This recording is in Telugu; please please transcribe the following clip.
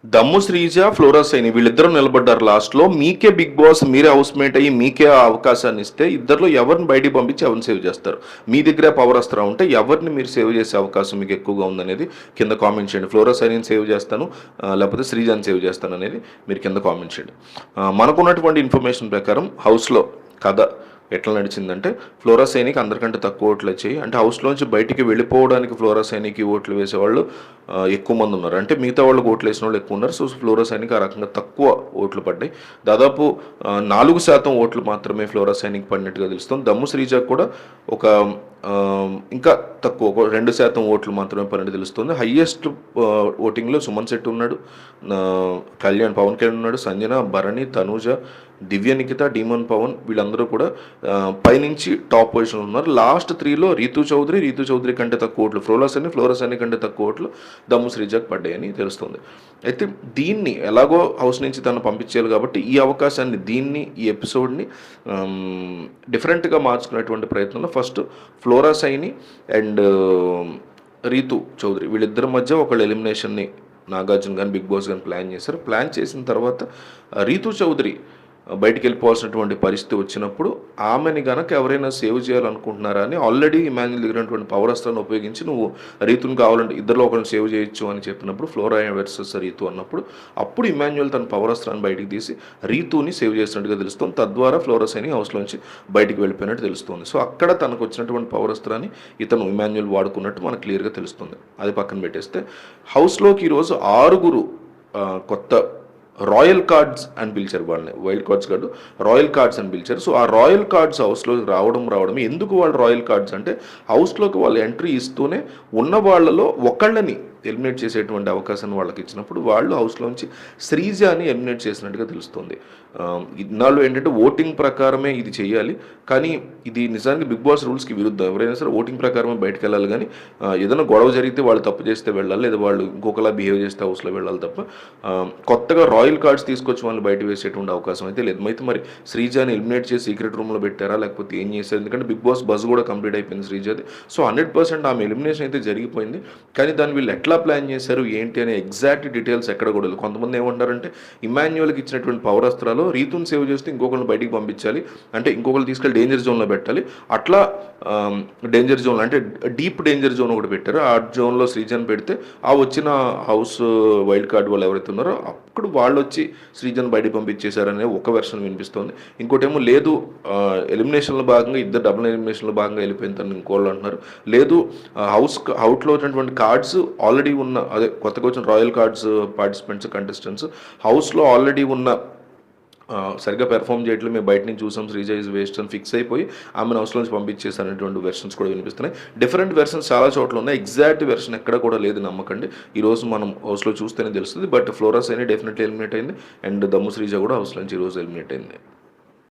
దమ్ము శ్రీజ, ఫ్లోరా సైని వీళ్ళిద్దరూ నిలబడ్డారు లాస్ట్‌లో. మీకే బిగ్ బాస్, మీరే హౌస్‌మేట్ అయ్యి మీకే ఆ అవకాశాన్ని ఇస్తే ఇద్దరిలో ఎవరిని బయటికి పంపించి ఎవరిని సేవ్ చేస్తారు? మీ దగ్గరే పవర్ అస్త్రం ఉంటే ఎవరిని మీరు సేవ్ చేసే అవకాశం మీకు ఎక్కువగా ఉందనేది కింద కామెంట్ చేయండి. ఫ్లోరా సైనిని సేవ్ చేస్తాను, లేకపోతే శ్రీజాని సేవ్ చేస్తాను అనేది మీరు కింద కామెంట్ చేయండి. మనకున్నటువంటి ఇన్ఫర్మేషన్ ప్రకారం హౌస్‌లో కథ ఎట్లా నడిచిందంటే, ఫ్లోరా సైనికి అందరికంటే తక్కువ ఓట్లు వచ్చాయి. అంటే హౌస్లోంచి బయటికి వెళ్ళిపోవడానికి ఫ్లోరా సైనికి ఓట్లు వేసేవాళ్ళు ఎక్కువ మంది ఉన్నారు. అంటే మిగతా వాళ్ళకి ఓట్లు వేసిన వాళ్ళు ఎక్కువ ఉన్నారు. సో ఫ్లోరా సైనికి ఆ రకంగా తక్కువ ఓట్లు పడ్డాయి. దాదాపు 4% ఓట్లు మాత్రమే ఫ్లోరా సైనికి పడినట్టుగా తెలుస్తుంది. దమ్ము శ్రీజాకు కూడా ఒక ఇంకా తక్కువ, ఒక 2% ఓట్లు మాత్రమే పడినట్టు తెలుస్తుంది. హయ్యెస్ట్ ఓటింగ్లో సుమన్ శెట్టి ఉన్నాడు, పవన్ కళ్యాణ్ ఉన్నాడు, సంజన, భరణి, తనూజ, దివ్య నిఖిత, డీమన్ పవన్ వీళ్ళందరూ కూడా పైనుంచి టాప్ పొజిషన్లో ఉన్నారు. లాస్ట్ 3లో రీతు చౌదరి కంటే తక్కువ ఓట్లు ఫ్లోరా సైని కంటే తక్కువ ఓట్లు దమ్ము శ్రీజాకు పడ్డాయని తెలుస్తుంది. అయితే దీన్ని ఎలాగో హౌస్ నుంచి తను పంపించేయాలి కాబట్టి ఈ అవకాశాన్ని, ఈ ఎపిసోడ్ని డిఫరెంట్గా మార్చుకునేటువంటి ప్రయత్నంలో ఫస్ట్ ఫ్లోరా సైని అండ్ రీతు చౌదరి వీళ్ళిద్దరి మధ్య ఒకళ్ళు ఎలిమినేషన్ని నాగార్జున కానీ బిగ్ బాస్ కానీ ప్లాన్ చేశారు. ప్లాన్ చేసిన తర్వాత రీతు చౌదరి బయటికి వెళ్ళిపోవాల్సినటువంటి పరిస్థితి వచ్చినప్పుడు ఆమెని గనక ఎవరైనా సేవ్ చేయాలనుకుంటున్నారా అని ఆల్రెడీ ఇమాన్యుల్ దగ్గరటువంటి పవర్ అస్త్రాన్ని ఉపయోగించి నువ్వు రీతుని కావాలంటే ఇద్దరిలో ఒకరిని సేవ్ చేయొచ్చు అని చెప్పినప్పుడు, ఫ్లోరా వర్సెస్ రీతు అన్నప్పుడు అప్పుడు ఇమాన్యుల్ తన పవర్ అస్త్రాన్ని బయటికి తీసి రీతుని సేవ్ చేసినట్టుగా తెలుస్తుంది. తద్వారా ఫ్లోరా సైని హౌస్లోంచి బయటికి వెళ్ళిపోయినట్టు తెలుస్తుంది. సో అక్కడ తనకు వచ్చినటువంటి పవర్ అస్త్రాన్ని ఇతను ఇమాన్యుల్ వాడుకున్నట్టు మనకు క్లియర్గా తెలుస్తుంది. అది పక్కన పెట్టేస్తే హౌస్లోకి ఈరోజు 6 కొత్త రాయల్ కార్డ్స్ అని పిలిచారు వాళ్ళని. వైల్డ్ కార్డ్స్ కాదు, రాయల్ కార్డ్స్ అని పిలిచారు. సో ఆ రాయల్ కార్డ్స్ హౌస్లోకి రావడం ఎందుకు వాళ్ళు రాయల్ కార్డ్స్ అంటే, హౌస్లోకి వాళ్ళు ఎంట్రీ ఇస్తూనే ఉన్న వాళ్ళలో ఒకళ్ళని ఎలిమినేట్ చేసేటువంటి అవకాశాన్ని వాళ్ళకి ఇచ్చినప్పుడు వాళ్ళు హౌస్లోంచి శ్రీజాని ఎలిమినేట్ చేసినట్టుగా తెలుస్తుంది. ఇన్నాళ్ళు ఏంటంటే ఓటింగ్ ప్రకారమే ఇది చేయాలి, కానీ ఇది నిజానికి బిగ్ బాస్ రూల్స్కి విరుద్ధం. ఎవరైనా సరే ఓటింగ్ ప్రకారమే బయటకు వెళ్ళాలి, కానీ ఏదైనా గొడవ జరిగితే వాళ్ళు తప్పు చేస్తే వెళ్ళాలి, లేదా వాళ్ళు ఇంకొకలా బిహేవ్ చేస్తే హౌస్లో వెళ్ళాలి తప్ప కొత్తగా రాయల్ కార్డ్స్ తీసుకొచ్చి వాళ్ళు బయట వేసేటువంటి అవకాశం అయితే లేదు. అయితే మరి శ్రీజాని ఎలిమినేట్ చేసి సీక్రెట్ రూమ్లో పెట్టారా లేకపోతే ఏం చేశారు? ఎందుకంటే బిగ్ బాస్ బజ్ కూడా కంప్లీట్ అయిపోయింది శ్రీజాది. సో 100% ఆమె ఎలిమినేషన్ అయితే జరిగిపోయింది, కానీ దాన్ని వీళ్ళు ఎట్లా ప్లాన్ చేశారు ఏంటి అనే ఎగ్జాక్ట్ డీటెయిల్స్ ఎక్కడ కూడా లేదు. కొంతమంది ఏమంటారంటే, ఇమాన్యుయల్కి ఇచ్చినటువంటి పవర్ అస్త్రాలు రీతుని సేవ్ చేస్తే ఇంకొకరిని బయటికి పంపించాలి, అంటే ఇంకొకరు తీసుకెళ్ళి డేంజర్ జోన్లో పెట్టాలి. అట్లా డేంజర్ జోన్ అంటే డీప్ డేంజర్ జోన్ ఒకటి పెట్టారు. ఆ జోన్లో శ్రీజన్ పెడితే ఆ వచ్చిన హౌస్ వైల్డ్ కార్డ్ వాళ్ళు ఎవరైతే ఉన్నారో అప్పుడు వాళ్ళు వచ్చి శ్రీజన్ బయటికి పంపించేశారనే ఒక వెర్షన్ వినిపిస్తుంది. ఇంకోటేమో లేదు, ఎలిమినేషన్లో భాగంగా ఇద్దరు డబుల్ ఎలిమినేషన్లో భాగంగా వెళ్ళిపోయిందని ఇంకోళ్ళు అంటున్నారు. లేదు, అవుట్లో వచ్చినటువంటి కార్డ్స్ ఆల్రెడీ ఉన్న, అదే కొత్తగా వచ్చిన రాయల్ కార్డ్స్ పార్టిసిపెంట్స్ కంటెస్టెంట్స్ హౌస్లో ఆల్రెడీ ఉన్న సరిగ్గా పెర్ఫామ్ చేయట్లేదు, మేము బయట నుంచి చూసాం, శ్రీజ ఇస్ వేస్ట్ అని ఫిక్స్ అయిపోయి ఆమెను హౌస్లో నుంచి పంపించేసారనేటువంటి వెర్షన్స్ కూడా వినిపిస్తున్నాయి. డిఫరెంట్ వెర్షన్స్ చాలా చోట్ల ఉన్నాయి, ఎగ్జాక్ట్ వెర్షన్ ఎక్కడ కూడా లేదు, నమ్మకండి. ఈరోజు మనం హౌస్లో చూస్తేనే తెలుస్తుంది. But flora Saini definitely eliminate అయింది, అండ్ దమ్ము శ్రీజ కూడా హౌస్ నుంచి ఈరోజు ఎలిమినేట్ అయింది.